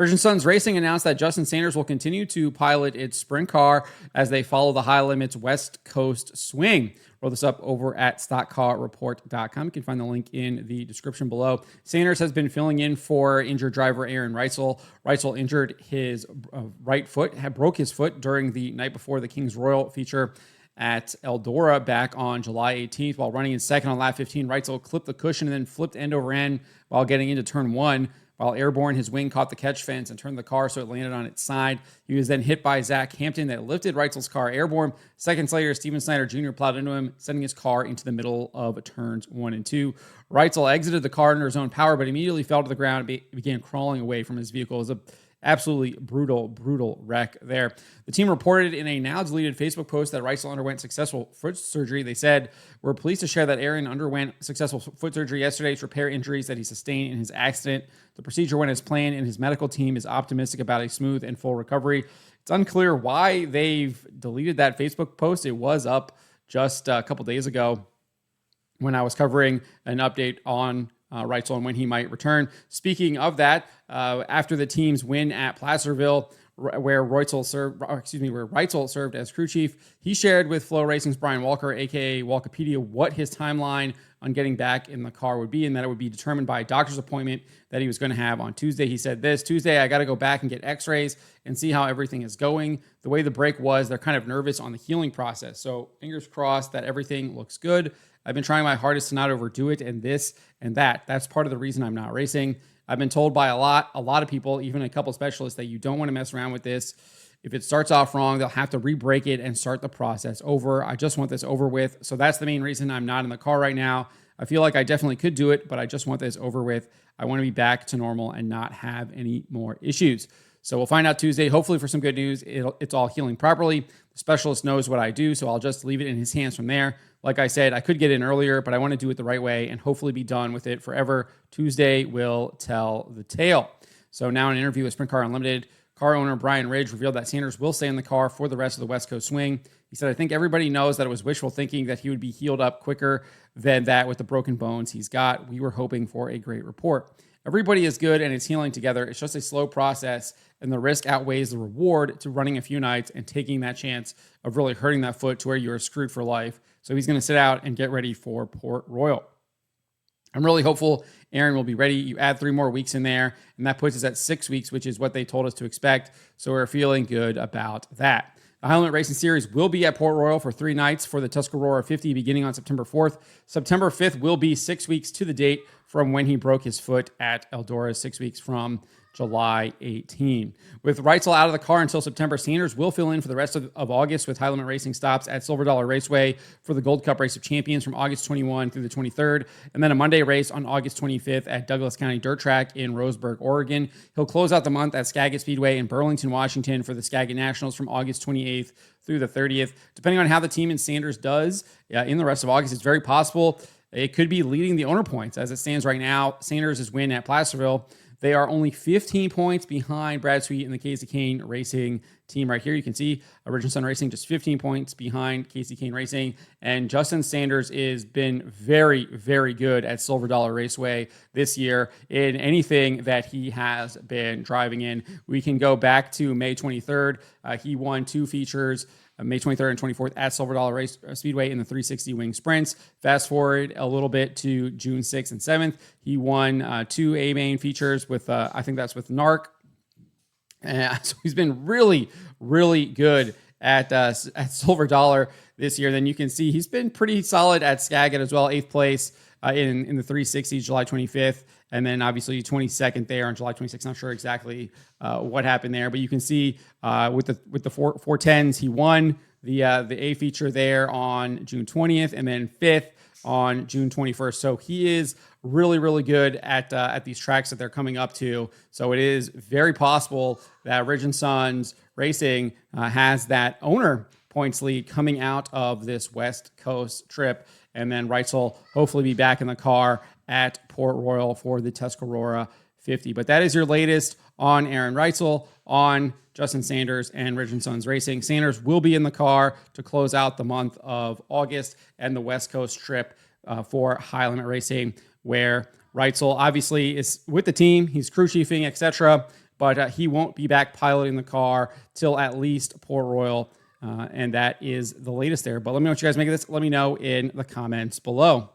Virgin Suns Racing announced that Justin Sanders will continue to pilot its sprint car as they follow the High Limits West Coast Swing. Roll this up over at stockcarreport.com. You can find the link in the description below. Sanders has been filling in for injured driver Aaron Reutzel. Reutzel injured his right foot, broke his foot during the night before the Kings Royal feature at Eldora back on July 18th. While running in second on lap 15, Reutzel clipped the cushion and then flipped end over end while getting into turn one. While airborne, his wing caught the catch fence and turned the car so it landed on its side. He was then hit by Zach Hampton that lifted Reutzel's car airborne. Seconds later, Steven Snyder Jr. plowed into him, sending his car into the middle of turns 1 and 2. Reutzel exited the car under his own power, but immediately fell to the ground and began crawling away from his vehicle. It was a absolutely brutal wreck there. The team reported in a now deleted Facebook post that Reutzel underwent successful foot surgery. They said, "We're pleased to share that Aaron underwent successful foot surgery yesterday to repair injuries that he sustained in his accident. The procedure went as planned, and his medical team is optimistic about a smooth and full recovery." It's unclear why they've deleted that Facebook post. It was up just a couple days ago when I was covering an update on Reutzel and when he might return. Speaking of that, after the team's win at Placerville, where Reutzel served as crew chief, he shared with Flow Racing's Brian Walker, aka Walkipedia, what his timeline on getting back in the car would be, and that it would be determined by a doctor's appointment that he was going to have on Tuesday. He said this: "Tuesday, I got to go back and get x-rays and see how everything is going. The way the break was, they're kind of nervous on the healing process. So fingers crossed that everything looks good. I've been trying my hardest to not overdo it and this and that. That's part of the reason I'm not racing. I've been told by a lot of people, even a couple specialists, that you don't want to mess around with this. If it starts off wrong, they'll have to re-break it and start the process over. I just want this over with. So that's the main reason I'm not in the car right now. I feel like I definitely could do it, but I just want this over with. I want to be back to normal and not have any more issues." So we'll find out Tuesday, hopefully for some good news. It's all healing properly. The specialist knows what I do, so I'll just leave it in his hands from there. Like I said, I could get in earlier, but I want to do it the right way and hopefully be done with it forever. Tuesday will tell the tale. So now in an interview with Sprint Car Unlimited, car owner Brian Ridge revealed that Sanders will stay in the car for the rest of the West Coast Swing. He said, "I think everybody knows that it was wishful thinking that he would be healed up quicker than that with the broken bones he's got. We were hoping for a great report. Everybody is good and it's healing together. It's just a slow process, and the risk outweighs the reward to running a few nights and taking that chance of really hurting that foot to where you are screwed for life. So he's going to sit out and get ready for Port Royal." I'm really hopeful Aaron will be ready. You add 3 more weeks in there, and that puts us at 6 weeks, which is what they told us to expect. So we're feeling good about that. The Highland Racing Series will be at Port Royal for 3 nights for the Tuscarora 50 beginning on September 4th. September 5th will be 6 weeks to the date from when he broke his foot at Eldora, 6 weeks from July 18. With Reutzel out of the car until September, Sanders will fill in for the rest of August with High Limit Racing stops at Silver Dollar Raceway for the Gold Cup Race of Champions from August 21 through the 23rd, and then a Monday race on August 25th at Douglas County Dirt Track in Roseburg, Oregon. He'll close out the month at Skagit Speedway in Burlington, Washington for the Skagit Nationals from August 28th through the 30th. Depending on how the team and Sanders does in the rest of August, it's very possible it could be leading the owner points. As it stands right now, Sanders' win at Placerville, they are only 15 points behind Brad Sweet and the Casey Kane Racing team right here. You can see Virgin Sun Racing just 15 points behind Casey Kane Racing. And Justin Sanders has been very, very good at Silver Dollar Raceway this year in anything that he has been driving in. We can go back to May 23rd. He won 2 features, May 23rd and 24th at Silver Dollar Race Speedway in the 360 wing sprints. Fast forward a little bit to June 6th and 7th. He won 2 A-main features with, I think that's with NARC. So he's been really, really good at Silver Dollar this year. Then you can see he's been pretty solid at Skagit as well. 8th place in the 360s, July 25th. And then obviously 22nd there on July 26th. Not sure exactly what happened there, but you can see with the 410s, he won the A feature there on June 20th, and then 5th on June 21st. So he is really, really good at these tracks that they're coming up to. So it is very possible that Virgin Suns Racing has that owner points lead coming out of this West Coast trip, and then Reutzel hopefully be back in the car at Port Royal for the Tuscarora 50. But that is your latest on Aaron Reutzel, on Justin Sanders, and Virgin Suns Racing. Sanders will be in the car to close out the month of August and the West Coast trip for High Limit Racing, where Reutzel obviously is with the team. He's crew chiefing, etc., but he won't be back piloting the car till at least Port Royal. And that is the latest there. But let me know what you guys make of this. Let me know in the comments below.